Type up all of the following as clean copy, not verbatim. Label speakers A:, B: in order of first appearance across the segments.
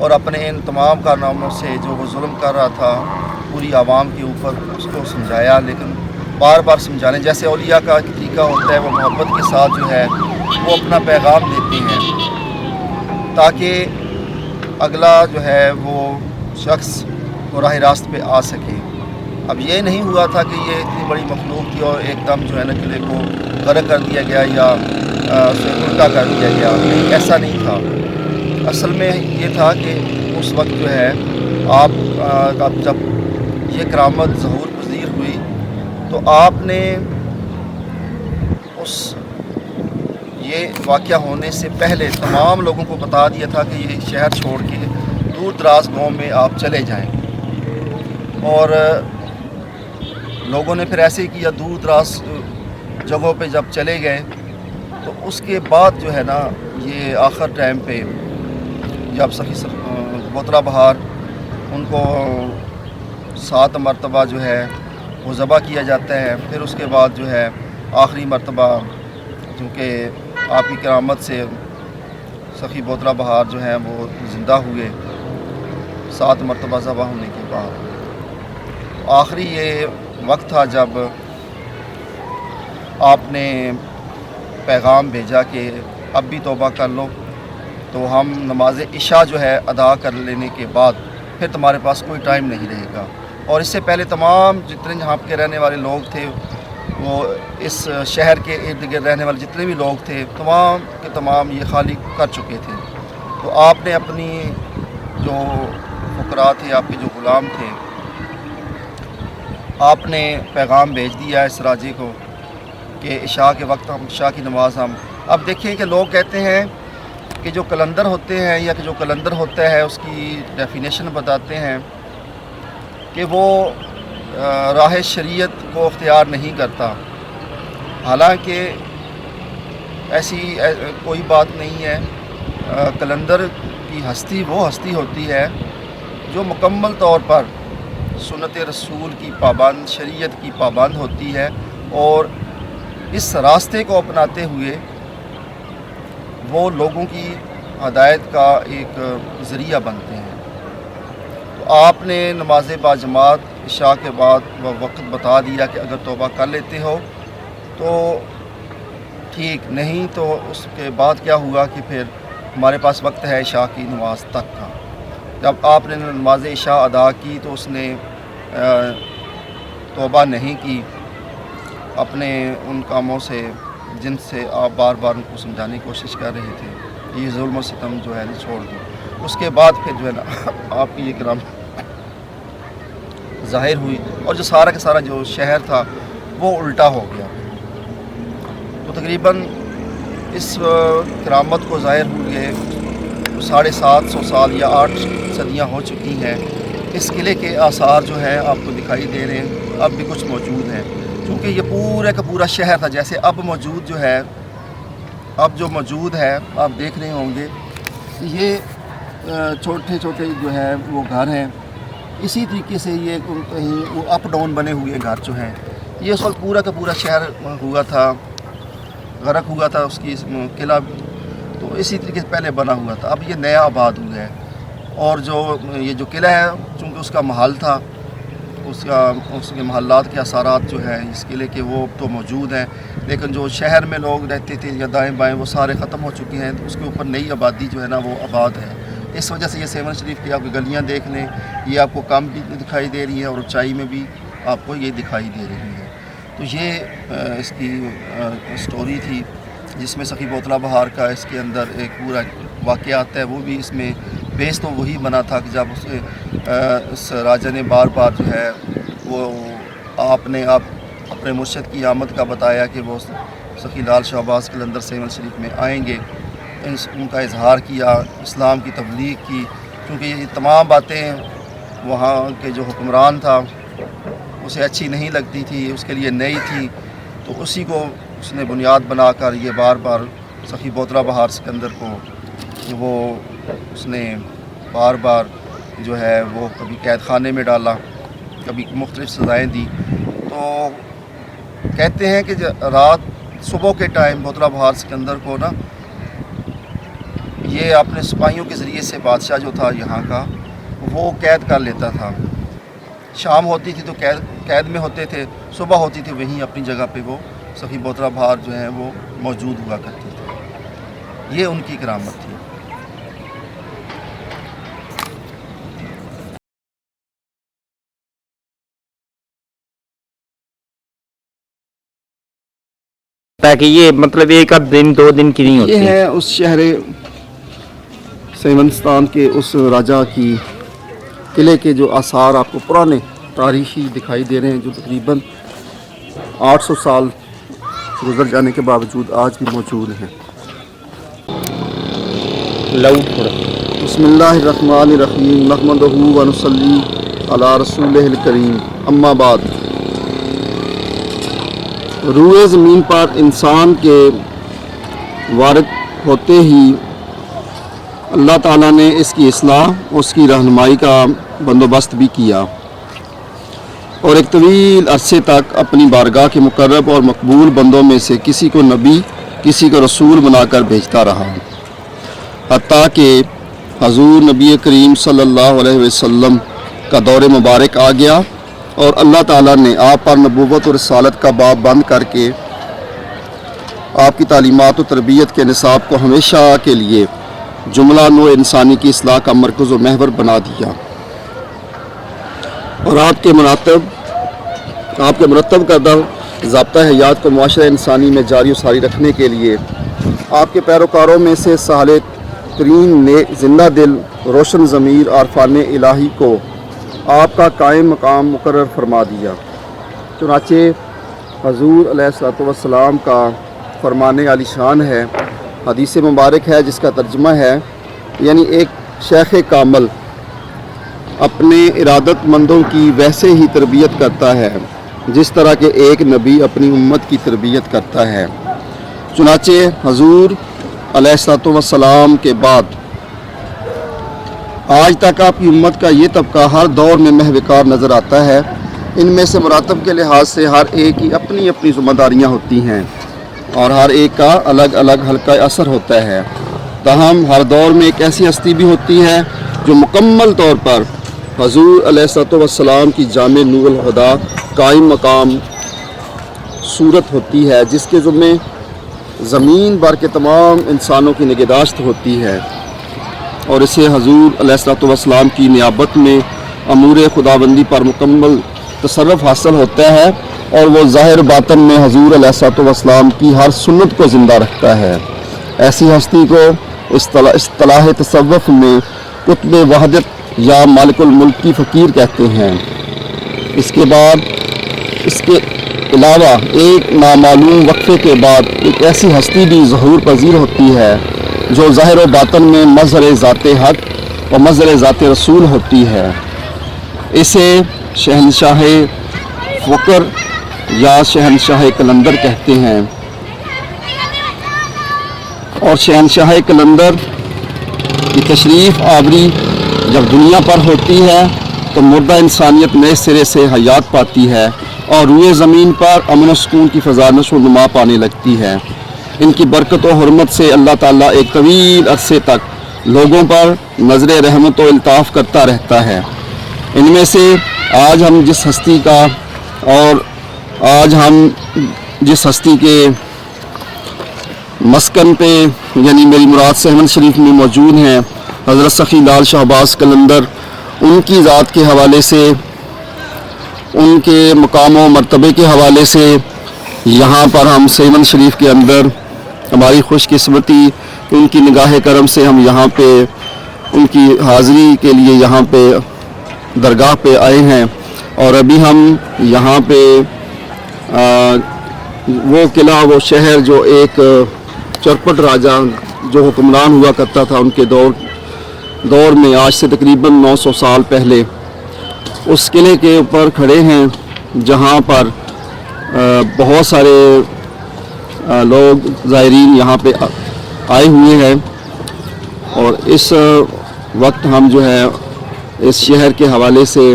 A: اور اپنے ان تمام کارناموں سے جو وہ ظلم کر رہا تھا پوری عوام کے اوپر، اس کو سمجھایا، لیکن بار بار سمجھانے جیسے اولیاء کا ایک طریقہ ہوتا ہے، وہ محبت کے ساتھ جو ہے وہ اپنا پیغام دیتے ہیں تاکہ اگلا جو ہے وہ شخص وہ راہ راست پہ آ سکے۔ اب یہ نہیں ہوا تھا کہ یہ اتنی بڑی مخلوق تھی اور ایک دم جو ہے نا قلعے کو غرق کر دیا گیا یا اسے الٹا کر دیا گیا، نہیں، ایسا نہیں تھا۔ اصل میں یہ تھا کہ اس وقت جو ہے آپ جب یہ کرامت ظہور پذیر ہوئی تو آپ نے اس یہ واقعہ ہونے سے پہلے تمام لوگوں کو بتا دیا تھا کہ یہ شہر چھوڑ کے دور دراز گاؤں میں آپ چلے جائیں، اور لوگوں نے پھر ایسے ہی کیا، دور دراز جگہوں پہ جب چلے گئے تو اس کے بعد جو ہے نا یہ آخر ٹائم پہ جب سخی بوتلہ بہار ان کو 7 مرتبہ جو ہے وہ ذبح کیا جاتا ہے، پھر اس کے بعد جو ہے آخری مرتبہ کیونکہ آپ کی کرامت سے سخی بوتلہ بہار جو ہے وہ زندہ ہوئے 7 مرتبہ ذبح ہونے کے بعد، آخری یہ وقت تھا جب آپ نے پیغام بھیجا کہ اب بھی توبہ کر لو، تو ہم نماز عشاء جو ہے ادا کر لینے کے بعد پھر تمہارے پاس کوئی ٹائم نہیں رہے گا۔ اور اس سے پہلے تمام جتنے یہاں کے رہنے والے لوگ تھے، وہ اس شہر کے ارد گرد رہنے والے جتنے بھی لوگ تھے تمام کے تمام یہ خالی کر چکے تھے۔ تو آپ نے اپنی جو فقراء تھے، آپ کے جو غلام تھے، آپ نے پیغام بھیج دیا اس راجے کو کہ عشاء کے وقت عشاء کی نماز ہم اب دیکھیں کہ لوگ کہتے ہیں کہ جو کلندر ہوتے ہیں یا کہ جو کلندر ہوتا ہے اس کی ڈیفینیشن بتاتے ہیں کہ وہ راہ شریعت کو اختیار نہیں کرتا، حالانکہ ایسی کوئی بات نہیں ہے۔ کلندر کی ہستی وہ ہستی ہوتی ہے جو مکمل طور پر سنت رسول کی پابند، شریعت کی پابند ہوتی ہے، اور اس راستے کو اپناتے ہوئے وہ لوگوں کی ہدایت کا ایک ذریعہ بنتے ہیں۔ تو آپ نے نماز باجماعت عشاء کے بعد وہ وقت بتا دیا کہ اگر توبہ کر لیتے ہو تو ٹھیک، نہیں تو اس کے بعد کیا ہوا کہ پھر ہمارے پاس وقت ہے عشاء کی نماز تک کا۔ جب آپ نے نماز عشاء ادا کی تو اس نے توبہ نہیں کی اپنے ان کاموں سے جن سے آپ بار بار ان کو سمجھانے کی کوشش کر رہے تھے، یہ ظلم و ستم جو ہے چھوڑ دو۔ اس کے بعد پھر جو ہے نا آپ کی یہ کرام ظاہر ہوئی، اور جو سارا کا سارا جو شہر تھا وہ الٹا ہو گیا۔ تو تقریباً اس کرامت کو ظاہر ہوئے 750 سال یا 8 صدیاں ہو چکی ہیں۔ اس قلعے کے آثار جو ہیں آپ کو دکھائی دے رہے ہیں، اب بھی کچھ موجود ہیں، کیونکہ یہ پورا کا پورا شہر تھا جیسے اب موجود جو ہے، اب جو موجود ہے آپ دیکھ رہے ہوں گے، یہ چھوٹے چھوٹے جو ہے وہ گھر ہیں، اسی طریقے سے یہ کہیں وہ اپ ڈاؤن بنے ہوئے گھر جو ہیں، یہ اس وقت پورا کا پورا شہر ہوا تھا، غرق ہوا تھا، اس کی قلعہ تو اسی طریقے سے پہلے بنا ہوا تھا، اب یہ نیا آباد ہوا ہے۔ اور یہ جو قلعہ ہے چونکہ اس کا محل تھا، اس کے محلات کے اثرات جو ہیں اس قلعے کے وہ تو موجود ہیں، لیکن جو شہر میں لوگ رہتے تھے یا دائیں بائیں وہ سارے ختم ہو چکے ہیں، تو اس کے اوپر نئی آبادی جو ہے نا وہ آباد ہے۔ اس وجہ سے یہ 7 شریف کی آپ کی گلیاں دیکھ لیں، یہ آپ کو کم بھی دکھائی دے رہی ہیں اور اونچائی میں بھی آپ کو یہ دکھائی دے رہی ہے۔ تو یہ اس کی سٹوری تھی جس میں سخی بوتلہ بہار کا اس کے اندر ایک پورا واقعہ آتا ہے۔ وہ بھی اس میں بیس تو وہی بنا تھا کہ جب اس راجہ نے بار بار جو ہے وہ آپ نے اپنے مرشد کی آمد کا بتایا کہ وہ سخی لال شہباز قلندر 7 شریف میں آئیں گے، ان کا اظہار کیا، اسلام کی تبلیغ کی، کیونکہ یہ تمام باتیں وہاں کے جو حکمران تھا اسے اچھی نہیں لگتی تھی، اس کے لیے نئی تھی، تو اسی کو اس نے بنیاد بنا کر یہ بار بار سخی بوتلہ بہار سکندر کو وہ اس نے بار بار جو ہے وہ کبھی قید خانے میں ڈالا، کبھی مختلف سزائیں دی۔ تو کہتے ہیں کہ رات صبح کے ٹائم بوتلہ بہار سکندر کو نا یہ اپنے سپاہیوں کے ذریعے سے بادشاہ جو تھا یہاں کا وہ قید کر لیتا تھا. شام ہوتی تھی تو قید میں ہوتے تھے, صبح ہوتی تھی وہیں اپنی جگہ پہ وہ صفی بوترا بہار جو ہیں وہ موجود ہوا کرتے تھے. یہ ان کی کرامت تھی.
B: تاکہ یہ مطلب ایک آدھ دن 2 دن کی نہیں ہوتی.
A: یہ ہے اس شہر سیمنستان کے اس راجہ کی قلعے کے جو آثار آپ کو پرانے تاریخی دکھائی دے رہے ہیں, جو تقریباً 800 سال گزر جانے کے باوجود آج بھی موجود ہیں. بسم اللہ الرحمن الرحیم نحمدہ و نصلی علی رسولہ الکریم. اما بعد, روئے زمین پر انسان کے وارد ہوتے ہی اللہ تعالیٰ نے اس کی اصلاح, اس کی رہنمائی کا بندوبست بھی کیا اور ایک طویل عرصے تک اپنی بارگاہ کے مقرب اور مقبول بندوں میں سے کسی کو نبی کسی کو رسول بنا کر بھیجتا رہا, حتیٰ کہ حضور نبی کریم صلی اللہ علیہ وسلم کا دور مبارک آ گیا اور اللہ تعالیٰ نے آپ پر نبوت اور رسالت کا باب بند کر کے آپ کی تعلیمات و تربیت کے نصاب کو ہمیشہ کے لیے جملہ نوع انسانی کی اصلاح کا مرکز و محور بنا دیا اور آپ کے مرتب کردہ ضابطہ حیات کو معاشرہ انسانی میں جاری و ساری رکھنے کے لیے آپ کے پیروکاروں میں سے صالح ترین زندہ دل روشن ضمیر عارفان الہی کو آپ کا قائم مقام مقرر فرما دیا. چنانچہ حضور علیہ الصلوۃ والسلام کا فرمان عالی شان ہے, حدیث مبارک ہے جس کا ترجمہ ہے, یعنی ایک شیخ کامل اپنے ارادت مندوں کی ویسے ہی تربیت کرتا ہے جس طرح کہ ایک نبی اپنی امت کی تربیت کرتا ہے. چنانچہ حضور علیہ الصلوۃ والسلام کے بعد آج تک آپ کی امت کا یہ طبقہ ہر دور میں محوکار نظر آتا ہے. ان میں سے مراتب کے لحاظ سے ہر ایک کی اپنی اپنی ذمہ داریاں ہوتی ہیں اور ہر ایک کا الگ الگ حلقہ اثر ہوتا ہے. تاہم ہر دور میں ایک ایسی ہستی بھی ہوتی ہے جو مکمل طور پر حضور علیہ الصلوۃ والسلام کی جامع نور الہدیٰ قائم مقام صورت ہوتی ہے, جس کے ذمے زمین بھر کے تمام انسانوں کی نگہداشت ہوتی ہے اور اسے حضور علیہ الصلوۃ والسلام کی نیابت میں امور خداوندی پر مکمل تصرف حاصل ہوتا ہے اور وہ ظاہر باطن میں حضور علیہ الصلوۃ والسلام کی ہر سنت کو زندہ رکھتا ہے. ایسی ہستی کو اصطلاح تصوف میں قطب وحدت یا مالک الملک کی فقیر کہتے ہیں. اس کے بعد اس کے علاوہ ایک نامعلوم وقفے کے بعد ایک ایسی ہستی بھی ظہور پذیر ہوتی ہے جو ظاہر و باطن میں مظہر ذات حق و مظہر ذات رسول ہوتی ہے. اسے شہنشاہ فقر یا شہنشاہ کلندر کہتے ہیں اور شہنشاہ کلندر کی تشریف آوری جب دنیا پر ہوتی ہے تو مردہ انسانیت نئے سرے سے حیات پاتی ہے اور روئے زمین پر امن و سکون کی فضا نشو و نما پانے لگتی ہے. ان کی برکت و حرمت سے اللہ تعالیٰ ایک طویل عرصے تک لوگوں پر نظر رحمت و الطاف کرتا رہتا ہے. ان میں سے آج ہم جس ہستی کے مسکن پہ یعنی میری مراد سہمن شریف میں موجود ہیں حضرت سخی لال شہباز کلندر, ان کی ذات کے حوالے سے, ان کے مقام و مرتبے کے حوالے سے یہاں پر ہم سہمن شریف کے اندر ہماری خوش قسمتی ان کی نگاہ کرم سے ہم یہاں پہ ان کی حاضری کے لیے یہاں پہ درگاہ پہ آئے ہیں. اور ابھی ہم یہاں پہ وہ قلعہ وہ شہر جو ایک چرپٹ راجہ جو حکمران ہوا کرتا تھا ان کے دور میں آج سے تقریباً 900 سال پہلے, اس قلعے کے اوپر کھڑے ہیں جہاں پر بہت سارے لوگ زائرین یہاں پہ آئے ہوئے ہیں. اور اس وقت ہم جو ہے اس شہر کے حوالے سے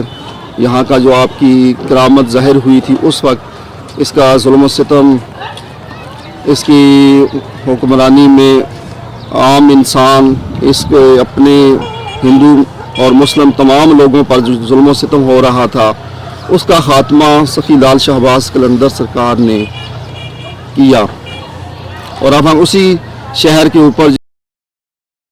A: یہاں کا جو آپ کی کرامت ظاہر ہوئی تھی اس وقت اس کا ظلم و ستم اس کی حکمرانی میں عام انسان اس کے اپنے ہندو اور مسلم تمام لوگوں پر جو ظلم و ستم ہو رہا تھا اس کا خاتمہ سخی لال شہباز قلندر سرکار نے کیا، اور اب ہم اسی شہر کے اوپر